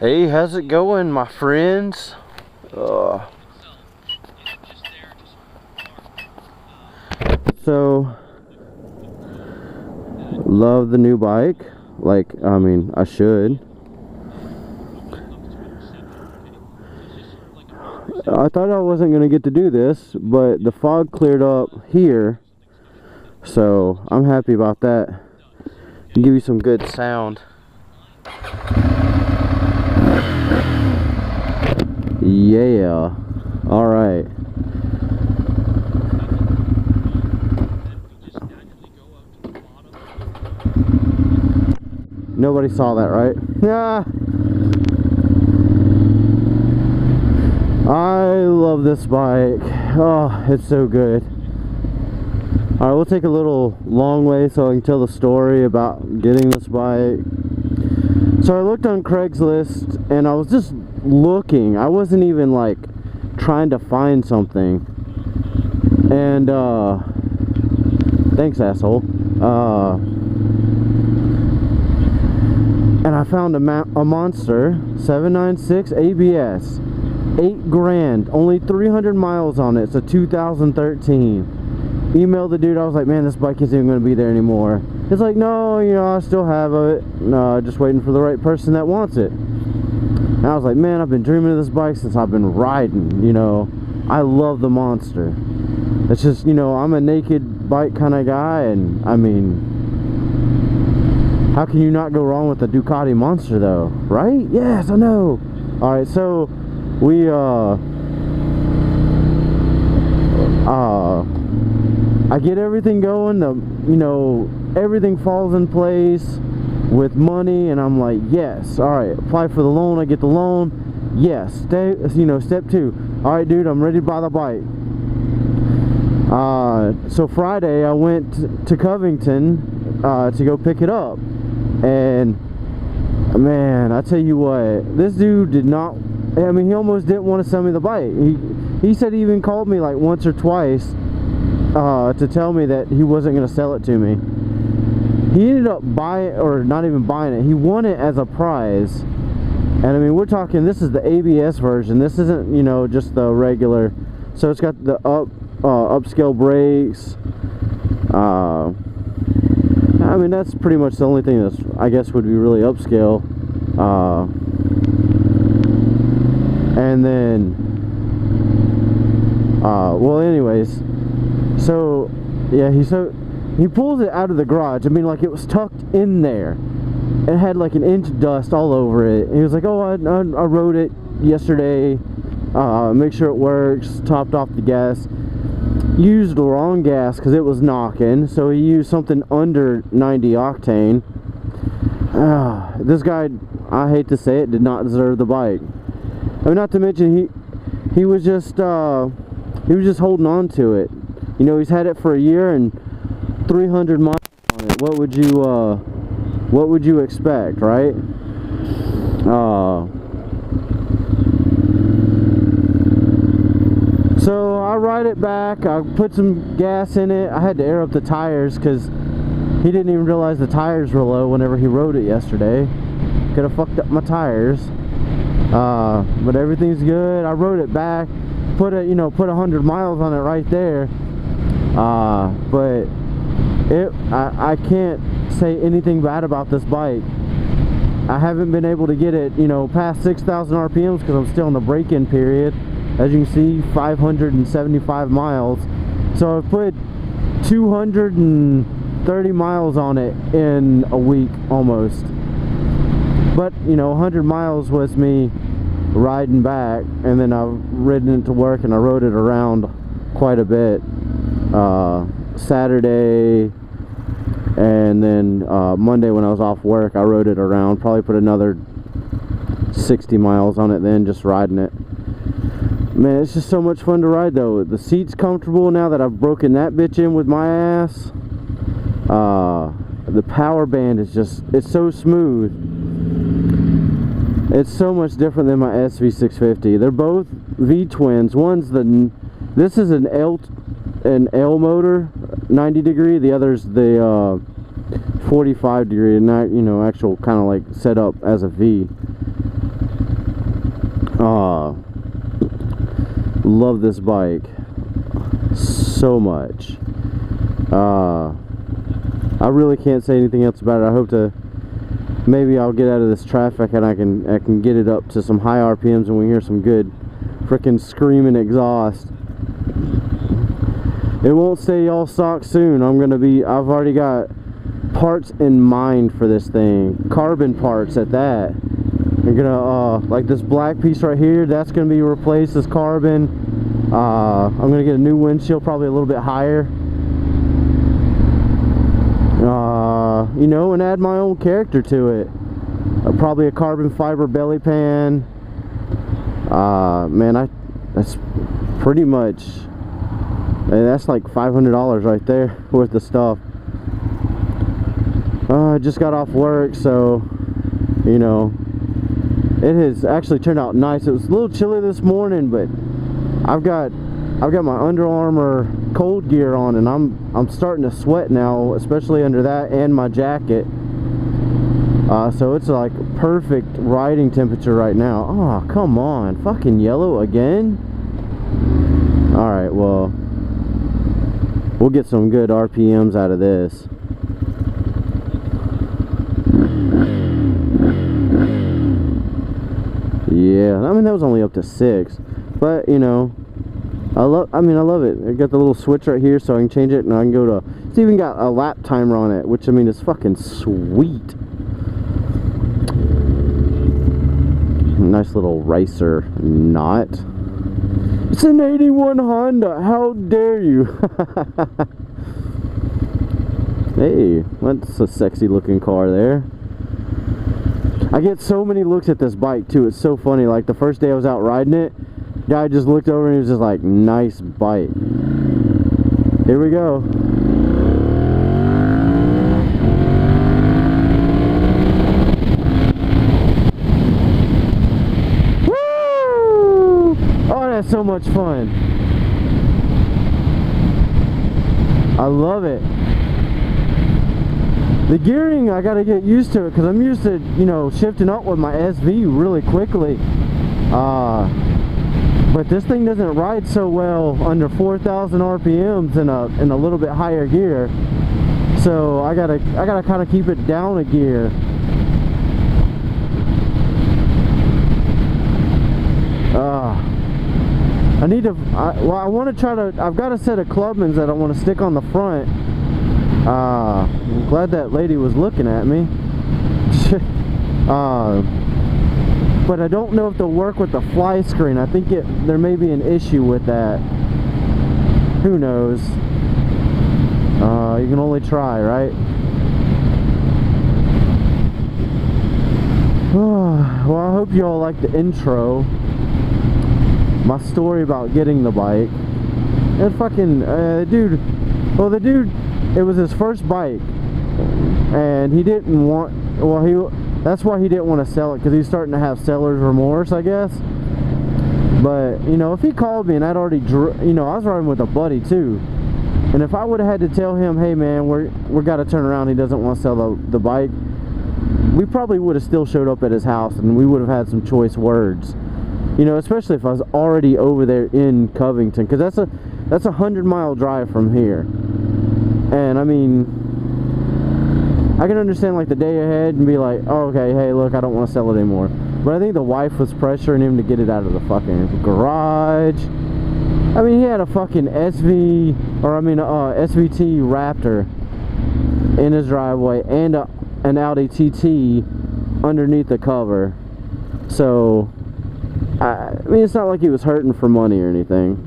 Hey, how's it going, my friends? So, love the new bike. Like, I mean, I should. I thought I wasn't going to get to do this, but the fog cleared up here. So, I'm happy about that. Give you some good sound. Yeah. Alright. Nobody saw that, right? Yeah. I love this bike. Oh, it's so good. Alright, we'll take a little long way so I can tell the story about getting this bike. So I looked on Craigslist and I was just looking. I wasn't even like trying to find something. And thanks, asshole. And I found a Monster 796 ABS, 8 grand, only 300 miles on it. It's a 2013. Emailed the dude. I was like, man, this bike isn't even going to be there anymore. It's like, no, you know, I still have it. No, just waiting for the right person that wants it. And I was like, man, I've been dreaming of this bike since I've been riding. You know, I love the Monster. It's just, you know, I'm a naked bike kind of guy, and I mean, how can you not go wrong with the Ducati Monster though, right? Yes, I know. All right, so we I get everything going, you know, everything falls in place with money, and I'm like, yes. All right, apply for the loan. I get the loan. Yes. Step 2. All right, dude, I'm ready to buy the bike. So Friday I went to Covington to go pick it up, and man, I tell you what, this dude did not. I mean, he almost didn't want to sell me the bike. He said he even called me like once or twice to tell me that he wasn't going to sell it to me. He ended up buying, or not even buying it. He won it as a prize. And I mean, we're talking, this is the ABS version. This isn't, you know, just the regular. So it's got the upscale brakes. I mean, that's pretty much the only thing that's, I guess, would be really upscale. And then, well, anyways, so yeah, he pulls it out of the garage. I mean, like, it was tucked in there. It had like an inch of dust all over it. And he was like, oh, I rode it yesterday, make sure it works, topped off the gas. Used the wrong gas because it was knocking, so he used something under 90 octane. This guy, I hate to say it, did not deserve the bike. I mean, not to mention he was just holding on to it. You know, he's had it for a year and 300 miles on it. What would you expect, right? So I ride it back. I put some gas in it. I had to air up the tires because he didn't even realize the tires were low whenever he rode it yesterday. Could have fucked up my tires. But everything's good. I rode it back. Put 100 miles on it right there. But I can't say anything bad about this bike. I haven't been able to get it, you know, past 6,000 RPMs because I'm still in the break-in period. As you can see, 575 miles. So I've put 230 miles on it in a week almost. But, you know, 100 miles was me riding back, and then I've ridden it to work and I rode it around quite a bit. Saturday, and then Monday when I was off work, I rode it around. Probably put another 60 miles on it then, just riding it. Man, it's just so much fun to ride though. The seat's comfortable now that I've broken that bitch in with my ass. The power band is just, it's so smooth. It's so much different than my SV650. They're both V-twins. This is an L motor, 90 degree. The other's the 45 degree, and not, you know, actual kind of like set up as a V. Love this bike so much. I really can't say anything else about it. I hope to, maybe I'll get out of this traffic and I can get it up to some high RPMs and we hear some good freaking screaming exhaust. It won't stay all stock soon. I've already got parts in mind for this thing, carbon parts at that. I'm gonna like this black piece right here, that's gonna be replaced as carbon. I'm gonna get a new windshield, probably a little bit higher, you know, and add my own character to it. Probably a carbon fiber belly pan. Man, that's pretty much, that's like $500 right there worth of stuff. I just got off work, so you know, it has actually turned out nice. It was a little chilly this morning, but I've got my Under Armour cold gear on, and I'm starting to sweat now, especially under that and my jacket. So it's like perfect riding temperature right now. Oh, come on, fucking yellow again. All right, well, we'll get some good RPMs out of this. Yeah, I mean, that was only up to 6, but you know, I love it. I got the little switch right here, so I can change it, and I can go to, it's even got a lap timer on it, which I mean is fucking sweet. Nice little racer knot. It's an 81 Honda, how dare you. Hey, that's a sexy looking car there. I get so many looks at this bike too. It's so funny. Like the first day I was out riding it, guy just looked over and he was just like, nice bike. Here we go. Woo! Oh, that's so much fun. I love it. The gearing, I gotta get used to it because I'm used to, you know, shifting up with my SV really quickly. But this thing doesn't ride so well under 4,000 RPMs in a little bit higher gear. So I gotta kind of keep it down a gear. I need to. I want to try to. I've got a set of Clubmans that I want to stick on the front. I'm glad that lady was looking at me. But I don't know if they'll work with the fly screen. I think there may be an issue with that. Who knows? You can only try, right? Well, I hope you all like the intro. My story about getting the bike. And fucking, dude, well, the dude, it was his first bike, and he didn't want, well, that's why he didn't want to sell it, because he's starting to have seller's remorse, I guess. But, you know, if he called me and I'd already, you know, I was riding with a buddy too, and if I would have had to tell him, hey man, we're got to turn around, he doesn't want to sell the bike, we probably would have still showed up at his house, and we would have had some choice words. You know, especially if I was already over there in Covington, because that's a 100-mile drive from here. And I mean, I can understand like the day ahead and be like, oh, okay, hey, look, I don't want to sell it anymore. But I think the wife was pressuring him to get it out of the fucking garage. I mean, he had a fucking SVT Raptor in his driveway and an Audi TT underneath the cover. So I mean, it's not like he was hurting for money or anything.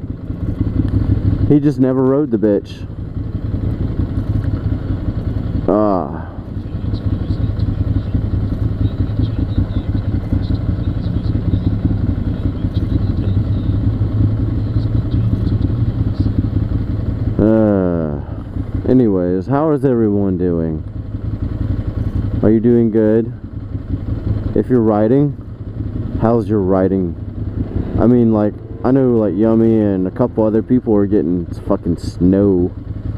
He just never rode the bitch. Anyways, how is everyone doing? Are you doing good? If you're riding, how's your riding? I mean, like, I know like Yummy and a couple other people were getting fucking snow.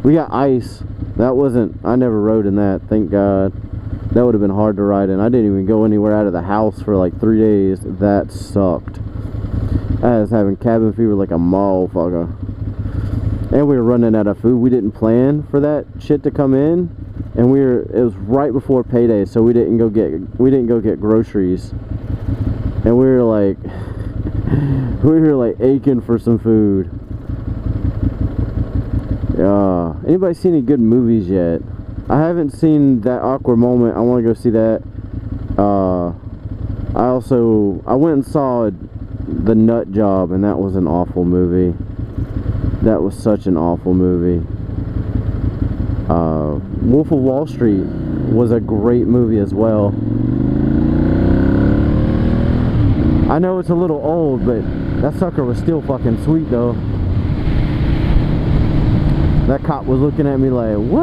We got ice. That wasn't, I never rode in that, thank God. That would have been hard to ride in. I didn't even go anywhere out of the house for like 3 days. That sucked. I was having cabin fever like a motherfucker. And we were running out of food. We didn't plan for that shit to come in. And it was right before payday, so we didn't go get groceries. And we were like aching for some food. Yeah. Anybody seen any good movies yet? I haven't seen That Awkward Moment. I want to go see that. I went and saw The Nut Job, and that was an awful movie. That was such an awful movie. Wolf of Wall Street was a great movie as well. I know it's a little old, but that sucker was still fucking sweet though. That cop was looking at me like, what?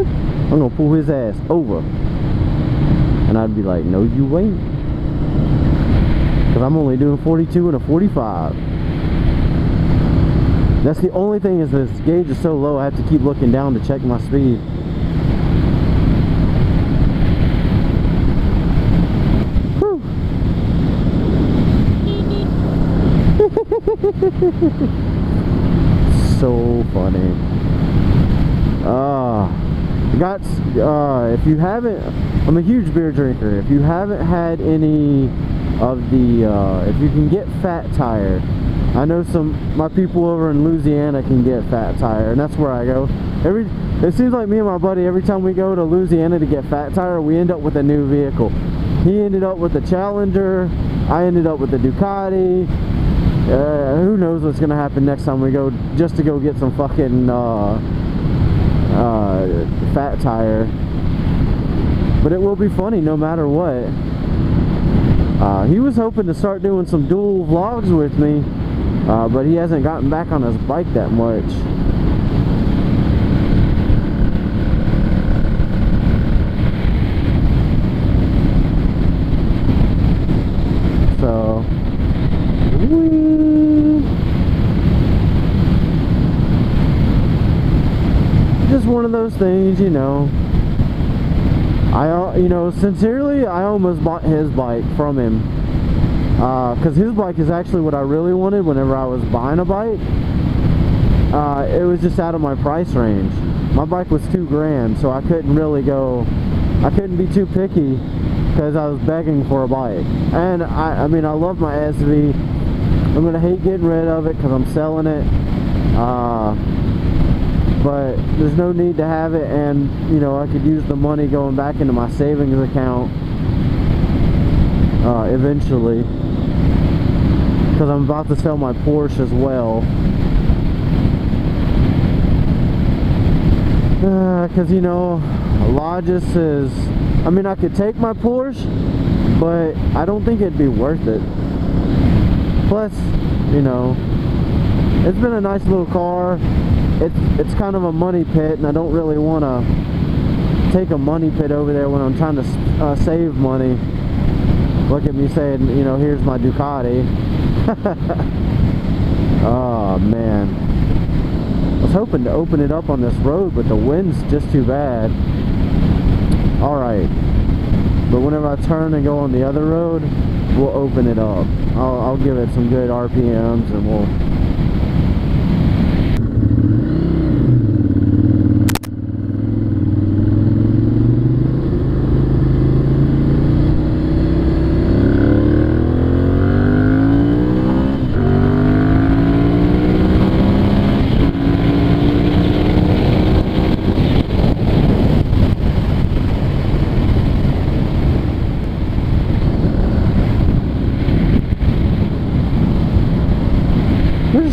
I'm gonna pull his ass over. And I'd be like, no you ain't. Because I'm only doing 42 and a 45. That's the only thing, is this gauge is so low I have to keep looking down to check my speed. Whew. So funny. If you haven't, I'm a huge beer drinker. If you haven't had any of the, if you can get Fat Tire, I know my people over in Louisiana can get Fat Tire, and that's where I go. It seems like me and my buddy, every time we go to Louisiana to get Fat Tire, we end up with a new vehicle. He ended up with the Challenger, I ended up with the Ducati. Who knows what's gonna happen next time we go, just to go get some fucking Fat Tire. But it will be funny no matter what. He was hoping to start doing some dual vlogs with me, but he hasn't gotten back on his bike that much. So, just one of those things, you know. Sincerely, I almost bought his bike from him. Because his bike is actually what I really wanted whenever I was buying a bike. It was just out of my price range. My bike was $2,000, so I couldn't be too picky because I was begging for a bike. And I mean, I love my SV. I'm going to hate getting rid of it because I'm selling it. But there's no need to have it, and you know, I could use the money going back into my savings account eventually, because I'm about to sell my Porsche as well. Because you know, Logis is, I mean, I could take my Porsche, but I don't think it'd be worth it. Plus, you know, it's been a nice little car. It's kind of a money pit, and I don't really want to take a money pit over there when I'm trying to save money. Look at me saying, you know, here's my Ducati. Oh man, I was hoping to open it up on this road, but the wind's just too bad. Alright, but whenever I turn and go on the other road, we'll open it up. I'll give it some good RPMs, and we'll...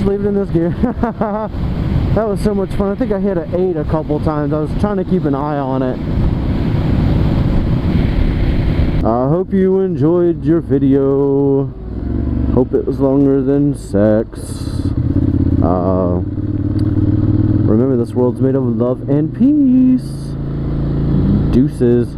Leave it in this gear. That was so much fun. I think I hit an 8 a couple times. I was trying to keep an eye on it. I hope you enjoyed your video. Hope it was longer than sex. Remember, this world's made of love and peace. Deuces.